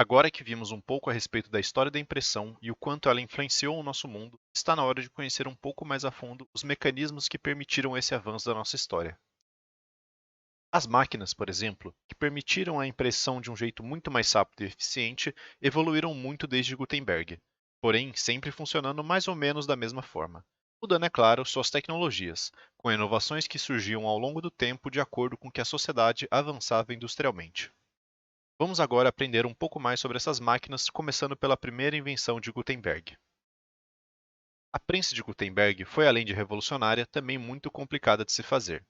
Agora que vimos um pouco a respeito da história da impressão e o quanto ela influenciou o nosso mundo, está na hora de conhecer um pouco mais a fundo os mecanismos que permitiram esse avanço da nossa história. As máquinas, por exemplo, que permitiram a impressão de um jeito muito mais rápido e eficiente, evoluíram muito desde Gutenberg, porém sempre funcionando mais ou menos da mesma forma. Mudando, é claro, suas tecnologias, com inovações que surgiam ao longo do tempo de acordo com que a sociedade avançava industrialmente. Vamos agora aprender um pouco mais sobre essas máquinas, começando pela primeira invenção de Gutenberg. A prensa de Gutenberg foi, além de revolucionária, também muito complicada de se fazer.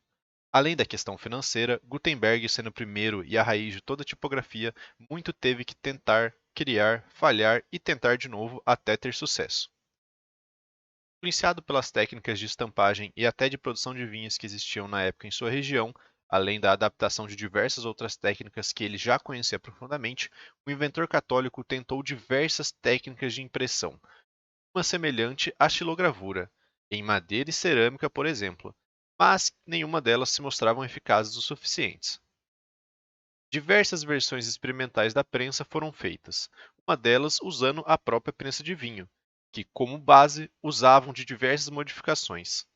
Além da questão financeira, Gutenberg, sendo o primeiro e a raiz de toda a tipografia, muito teve que tentar, criar, falhar e tentar de novo até ter sucesso. Influenciado pelas técnicas de estampagem e até de produção de vinhos que existiam na época em sua região, além da adaptação de diversas outras técnicas que ele já conhecia profundamente, o inventor católico tentou diversas técnicas de impressão, uma semelhante à xilogravura, em madeira e cerâmica, por exemplo, mas nenhuma delas se mostravam eficazes o suficientes. Diversas versões experimentais da prensa foram feitas, uma delas usando a própria prensa de vinho, que, como base, usavam de diversas modificações.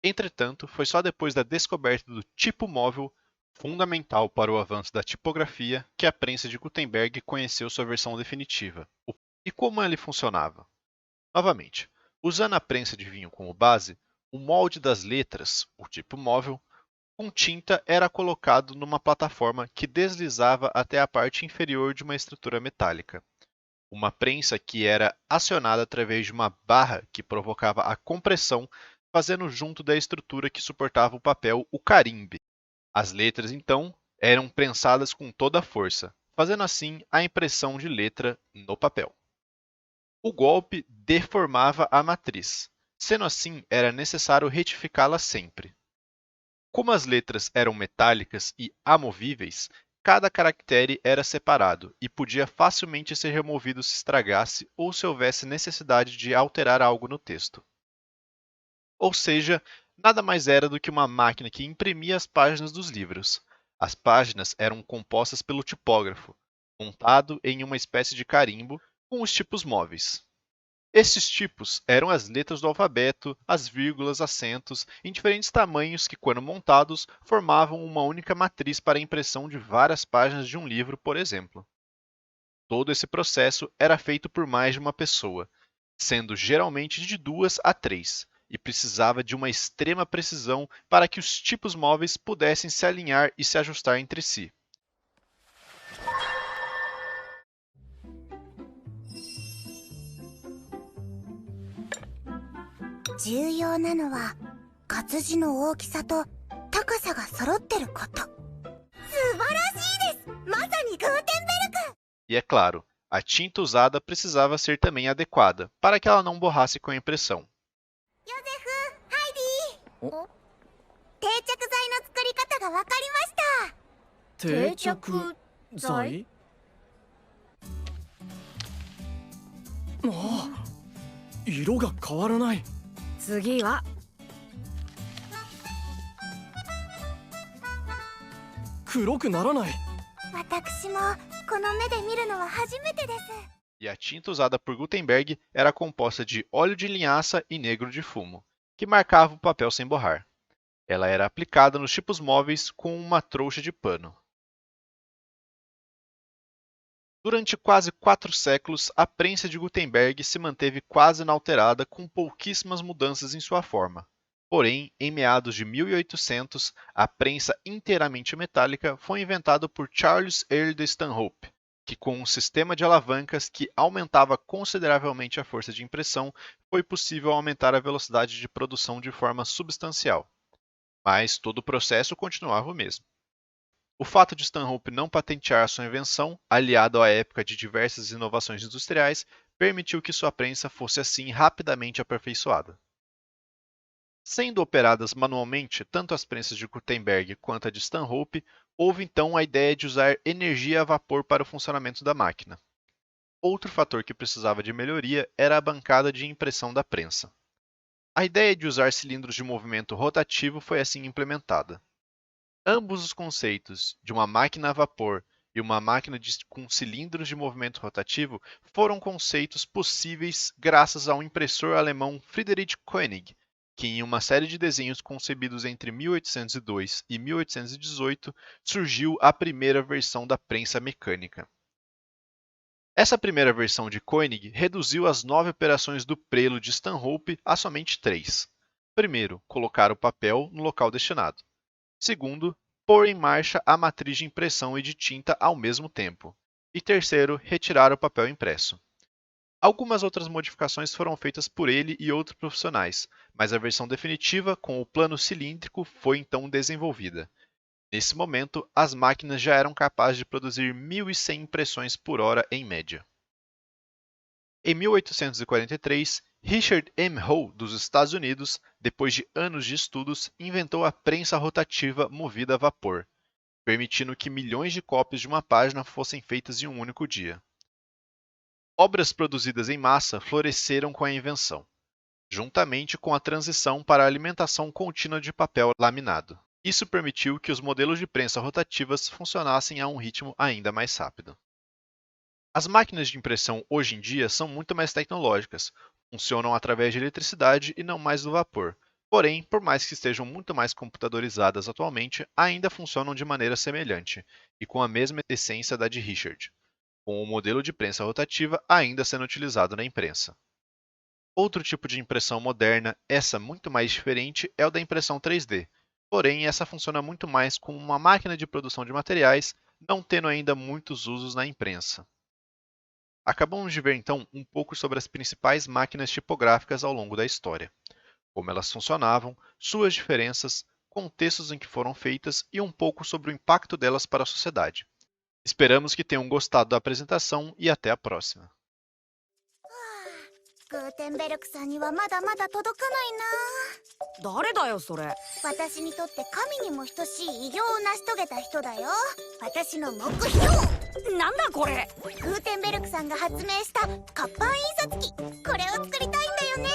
Entretanto, foi só depois da descoberta do tipo móvel, fundamental para o avanço da tipografia, que a prensa de Gutenberg conheceu sua versão definitiva. E como ele funcionava? Novamente, usando a prensa de vinho como base, o molde das letras, o tipo móvel, com tinta era colocado numa plataforma que deslizava até a parte inferior de uma estrutura metálica. Uma prensa que era acionada através de uma barra que provocava a compressão, fazendo junto da estrutura que suportava o papel o carimbe. As letras, então, eram prensadas com toda a força, fazendo assim a impressão de letra no papel. O golpe deformava a matriz. Sendo assim, era necessário retificá-la sempre. Como as letras eram metálicas e amovíveis, cada caractere era separado e podia facilmente ser removido se estragasse ou se houvesse necessidade de alterar algo no texto. Ou seja, nada mais era do que uma máquina que imprimia as páginas dos livros. As páginas eram compostas pelo tipógrafo, montado em uma espécie de carimbo com os tipos móveis. Esses tipos eram as letras do alfabeto, as vírgulas, acentos, em diferentes tamanhos que, quando montados, formavam uma única matriz para a impressão de várias páginas de um livro, por exemplo. Todo esse processo era feito por mais de uma pessoa, sendo geralmente de 2 a 3, e precisava de uma extrema precisão para que os tipos móveis pudessem se alinhar e se ajustar entre si. 重要なのは活字の大きさと高さが揃ってること。素晴らしいです。まさにグーテンベルク。 E é claro, a tinta usada precisava ser também adequada, para que ela não borrasse com a impressão. ヨゼフ、ハイディ。定着剤の作り方が分かりました。定着剤？ああ、色が変わらない。次は黒くならない。私もこの目で見るのは初めてです。 E a tinta usada por Gutenberg era composta de óleo de linhaça e negro de fumo, que marcava o papel sem borrar. Ela era aplicada nos tipos móveis com uma trouxa de pano. Durante quase 4 séculos, a prensa de Gutenberg se manteve quase inalterada, com pouquíssimas mudanças em sua forma. Porém, em meados de 1800, a prensa inteiramente metálica foi inventada por Charles Earl de Stanhope, que, com um sistema de alavancas que aumentava consideravelmente a força de impressão, foi possível aumentar a velocidade de produção de forma substancial. Mas todo o processo continuava o mesmo. O fato de Stanhope não patentear sua invenção, aliado à época de diversas inovações industriais, permitiu que sua prensa fosse assim rapidamente aperfeiçoada. Sendo operadas manualmente tanto as prensas de Gutenberg quanto a de Stanhope, houve então a ideia de usar energia a vapor para o funcionamento da máquina. Outro fator que precisava de melhoria era a bancada de impressão da prensa. A ideia de usar cilindros de movimento rotativo foi assim implementada. Ambos os conceitos de uma máquina a vapor e uma máquina com cilindros de movimento rotativo foram conceitos possíveis graças ao impressor alemão Friedrich Koenig, que em uma série de desenhos concebidos entre 1802 e 1818 surgiu a primeira versão da prensa mecânica. Essa primeira versão de Koenig reduziu as 9 operações do prelo de Stanhope a somente 3. Primeiro, colocar o papel no local destinado. Segundo, pôr em marcha a matriz de impressão e de tinta ao mesmo tempo. E terceiro, retirar o papel impresso. Algumas outras modificações foram feitas por ele e outros profissionais, mas a versão definitiva, com o plano cilíndrico, foi então desenvolvida. Nesse momento, as máquinas já eram capazes de produzir 1.100 impressões por hora em média. Em 1843, Richard M. Hoe, dos Estados Unidos, depois de anos de estudos, inventou a prensa rotativa movida a vapor, permitindo que milhões de cópias de uma página fossem feitas em um único dia. Obras produzidas em massa floresceram com a invenção, juntamente com a transição para a alimentação contínua de papel laminado. Isso permitiu que os modelos de prensa rotativas funcionassem a um ritmo ainda mais rápido. As máquinas de impressão hoje em dia são muito mais tecnológicas, funcionam através de eletricidade e não mais do vapor. Porém, por mais que estejam muito mais computadorizadas atualmente, ainda funcionam de maneira semelhante e com a mesma essência da de Richard, com o modelo de prensa rotativa ainda sendo utilizado na imprensa. Outro tipo de impressão moderna, essa muito mais diferente, é o da impressão 3D. Porém, essa funciona muito mais como uma máquina de produção de materiais, não tendo ainda muitos usos na imprensa. Acabamos de ver então um pouco sobre as principais máquinas tipográficas ao longo da história, como elas funcionavam, suas diferenças, contextos em que foram feitas e um pouco sobre o impacto delas para a sociedade. Esperamos que tenham gostado da apresentação e até a próxima. グーテンベルクさんにはまだまだ届かないな。誰だよそれ。私にとって神にも等しい偉業を成し遂げた人だよ。私の目標。なんだこれ。グーテンベルクさんが発明した活版印刷機、これを作りたいんだよね。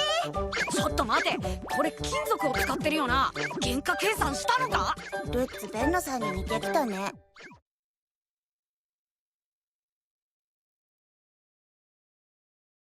ちょっと待て、これ金属を使ってるよな。原価計算したのか。ルッツベンノさんに似てきたね。